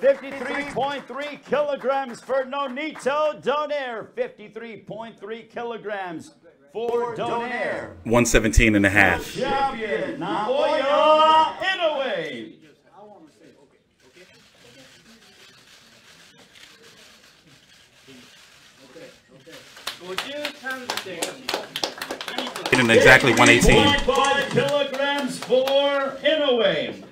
53.3 kilograms for Nonito Donaire. 53.3 kilograms for Donaire. 117 and a half. Champion Naoya Inoue. Hitting exactly 118. 5 kilograms for Inoue.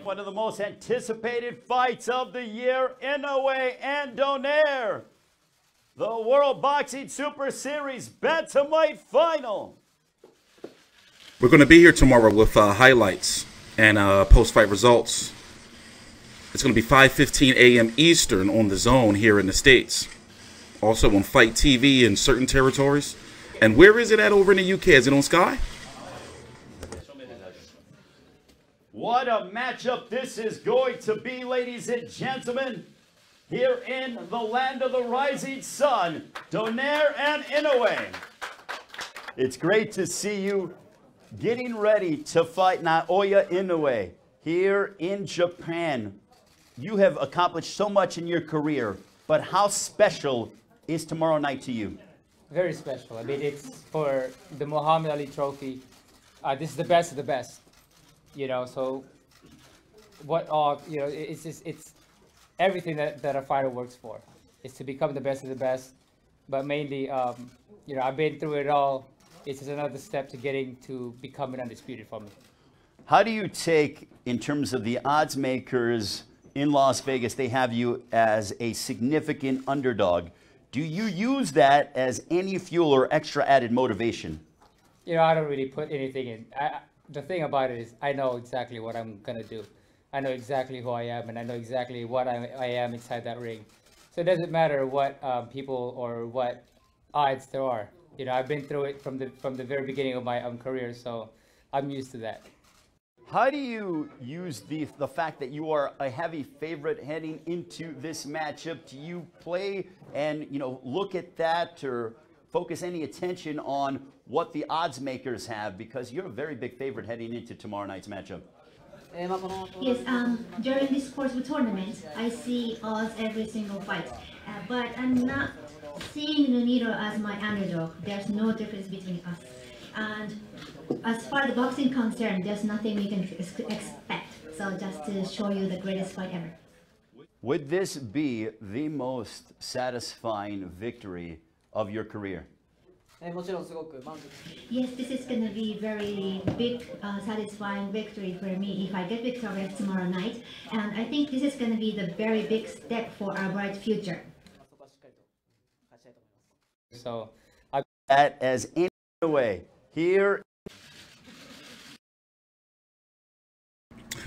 One of the most anticipated fights of the year, Inoue and Donaire. The World Boxing Super Series Bantamweight Final. We're going to be here tomorrow with highlights and post-fight results. It's going to be 5:15 a.m. Eastern on the Zone here in the States. Also on Fight TV in certain territories. And where is it at over in the UK? Is it on Sky? What a matchup this is going to be, ladies and gentlemen. Here in the land of the rising sun, Donaire and Inoue. It's great to see you getting ready to fight Naoya Inoue here in Japan. You have accomplished so much in your career, but how special is tomorrow night to you? Very special. I mean, it's for the Muhammad Ali Trophy. This is the best of the best. You know, so what you know, it's just, it's everything that a fighter works for is to become the best of the best. But mainly, you know, I've been through it all. It's just another step to getting to becoming undisputed for me. How do you take, in terms of the odds makers in Las Vegas, they have you as a significant underdog. Do you use that as any fuel or extra added motivation? You know, I don't really put anything in. The thing about it is I know exactly what I'm going to do. I know exactly who I am, and I know exactly what I am inside that ring. So it doesn't matter what people or what odds there are. You know, I've been through it from the very beginning of my career, so I'm used to that. How do you use the fact that you are a heavy favorite heading into this matchup? Do you play and, you know, look at that or focus any attention on what the odds makers have, because you're a very big favorite heading into tomorrow night's matchup? Yes, during this course of tournament, I see odds every single fight, but I'm not seeing Nonito as my underdog. There's no difference between us. And as far as the boxing concerned, there's nothing we can expect. So just to show you the greatest fight ever. Would this be the most satisfying victory of your career? Yes, this is going to be very big, satisfying victory for me if I get victorious tomorrow night. And I think this is going to be the very big step for our bright future. So, that as in a way, here.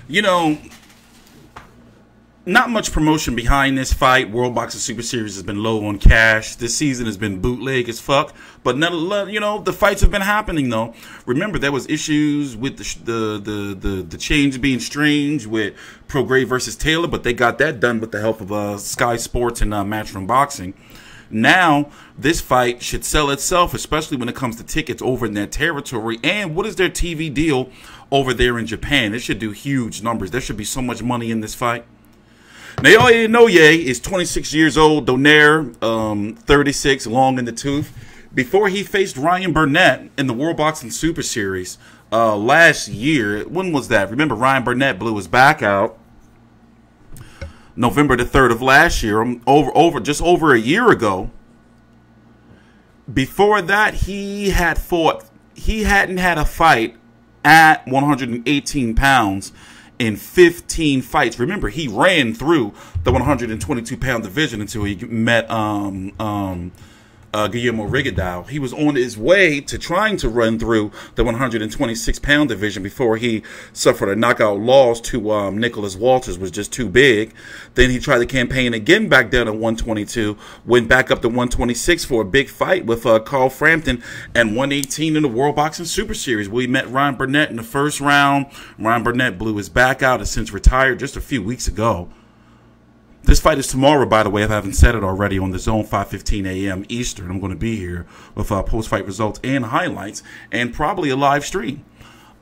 You know, not much promotion behind this fight. World Boxing Super Series has been low on cash. This season has been bootleg as fuck. But nonetheless, you know, the fights have been happening though. Remember, there was issues with the change being strange with Prograis versus Taylor, but they got that done with the help of Sky Sports and Matchroom Boxing. Now, this fight should sell itself, especially when it comes to tickets over in that territory. And what is their TV deal over there in Japan? It should do huge numbers. There should be so much money in this fight. Naoya Inoue is 26 years old. Donaire, 36, long in the tooth. Before he faced Ryan Burnett in the World Boxing Super Series last year, when was that? Remember, Ryan Burnett blew his back out November the 3rd of last year, just over a year ago. Before that, he hadn't had a fight at 118 pounds in 15 fights. Remember, he ran through the 122-pound division until he met Guillermo Rigondeaux. He was on his way to trying to run through the 126-pound division before he suffered a knockout loss to Nicholas Walters, was just too big. Then he tried to campaign again back down to 122, went back up to 126 for a big fight with Carl Frampton, and 118 in the World Boxing Super Series, where he met Ryan Burnett in the first round. Ryan Burnett blew his back out and since retired just a few weeks ago. This fight is tomorrow, by the way, if I haven't said it already, on the Zone 5:15 a.m. Eastern. I'm going to be here with post-fight results and highlights and probably a live stream.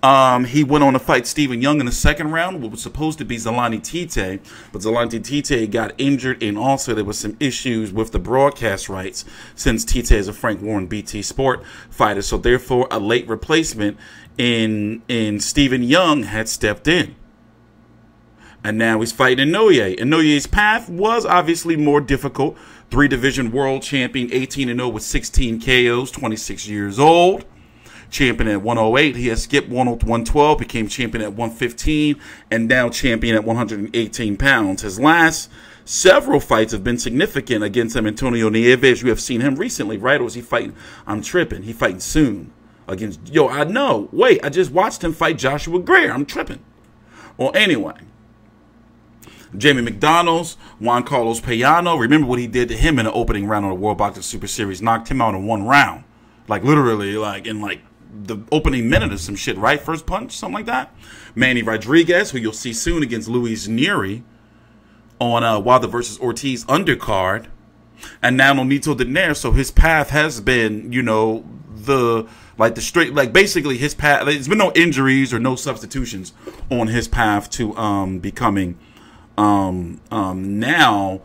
He went on to fight Stephen Young in the second round, what was supposed to be Zolani Tite, but Zolani Tite got injured, and also there was some issues with the broadcast rights since Tite is a Frank Warren BT Sport fighter, so therefore a late replacement in Stephen Young had stepped in. And now he's fighting Inoue. Inouye's path was obviously more difficult. 3-division world champion, 18-0 with 16 KOs, 26 years old. Champion at 108. He has skipped 112, became champion at 115, and now champion at 118 pounds. His last several fights have been significant against Antonio Nieves. You have seen him recently, right? Or was he fighting? I'm tripping. He fighting soon against... Yo, I know. Wait, I just watched him fight Joshua Greer. I'm tripping. Well, anyway. Jamie McDonald's, Juan Carlos Payano. Remember what he did to him in the opening round of the World Boxing Super Series. Knocked him out in 1 round. Like, literally, like, in, like, the opening minute or some shit, right? First punch, something like that. Manny Rodriguez, who you'll see soon against Luis Neri on Wilder versus Ortiz undercard. And now Nonito Donaire. So his path has been, you know, straight, like, basically his path. There's been no injuries or no substitutions on his path to becoming now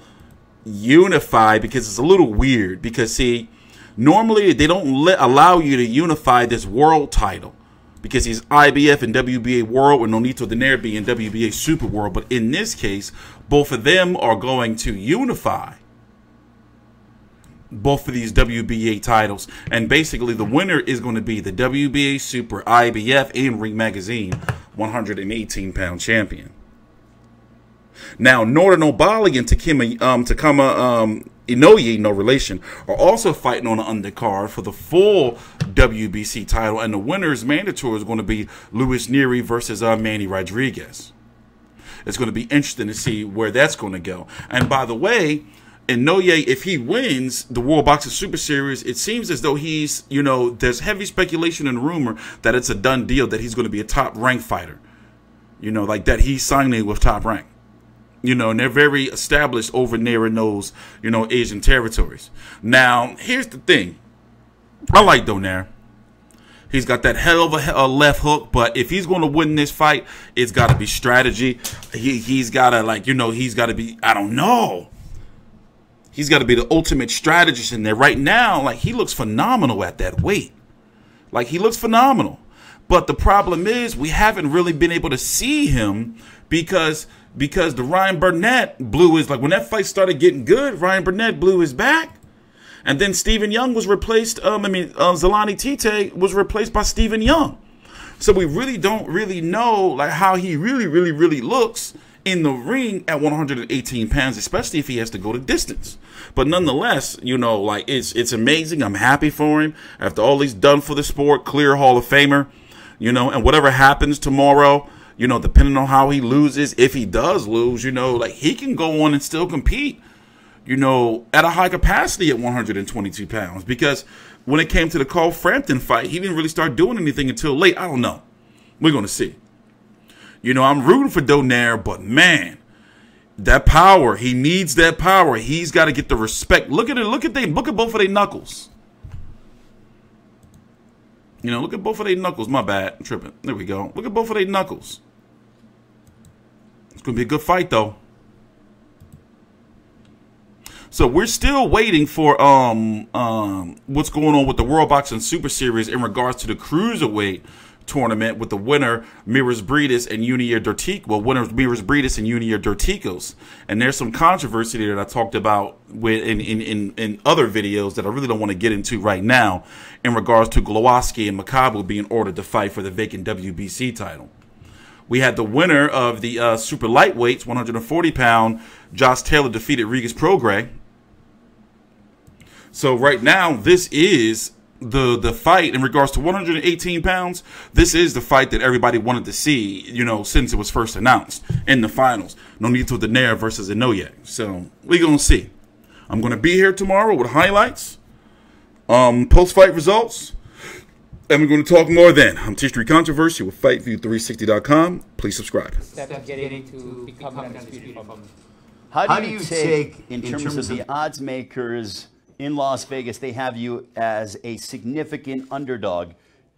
unified, because it's a little weird. Because, see, normally they don't allow you to unify this world title because he's IBF and WBA world, with Nonito Donaire being WBA super world. But in this case, both of them are going to unify both of these WBA titles. And basically the winner is going to be the WBA super, IBF, and Ring Magazine 118-pound champion. Now, Northern Obali and Takama Inoue, no relation, are also fighting on the undercard for the full WBC title, and the winner's mandatory is going to be Luis Neri versus Manny Rodriguez. It's going to be interesting to see where that's going to go. And by the way, Inoue, if he wins the World Boxing Super Series, it seems as though he's, you know, there's heavy speculation and rumor that it's a done deal, that he's going to be a top-ranked fighter. You know, like that he's signing with Top Rank. You know, and they're very established over there in those, you know, Asian territories. Now, here's the thing. I like Donaire. He's got that hell of a left hook, but if he's going to win this fight, it's got to be strategy. He's got to, like, you know, he's got to be, I don't know. He's got to be the ultimate strategist in there. Right now, like, he looks phenomenal at that weight. Like, he looks phenomenal. But the problem is we haven't really been able to see him because the Ryan Burnett blew his, like, when that fight started getting good, Ryan Burnett blew his back. And then Stephen Young was replaced, Zolani Tite was replaced by Stephen Young. So we really don't really know, like, how he really looks in the ring at 118 pounds, especially if he has to go the distance. But nonetheless, you know, like, it's amazing. I'm happy for him. After all he's done for the sport, clear Hall of Famer, you know, and whatever happens tomorrow, you know, depending on how he loses, if he does lose, you know, like, he can go on and still compete, you know, at a high capacity at 122 pounds. Because when it came to the Carl Frampton fight, he didn't really start doing anything until late. I don't know. We're going to see. You know, I'm rooting for Donaire, but man, that power, he needs that power. He's got to get the respect. Look at it. Look at both of their knuckles. You know, look at both of their knuckles. My bad. I'm tripping. There we go. Look at both of their knuckles. It's going to be a good fight, though. So we're still waiting for what's going on with the World Boxing Super Series in regards to the Cruiserweight tournament with the winner, Miras Briedis and Junior Dorticos. Well, winners Miras Briedis and Junior Dorticos. And there's some controversy there that I talked about in other videos that I really don't want to get into right now in regards to Glowacki and Makabu being ordered to fight for the vacant WBC title. We had the winner of the super lightweights, 140-pound, Josh Taylor defeated Regis Prograis. So right now, this is the fight in regards to 118 pounds. This is the fight that everybody wanted to see, you know, since it was first announced in the finals. Nonito Donaire versus Inoue. So we're going to see. I'm going to be here tomorrow with highlights, post-fight results, and we're going to talk more then. I'm TstreeT Controversy with FightView360.com. Please subscribe. Step getting to become undisputed from How do you take, in terms of the odds makers in Las Vegas, they have you as a significant underdog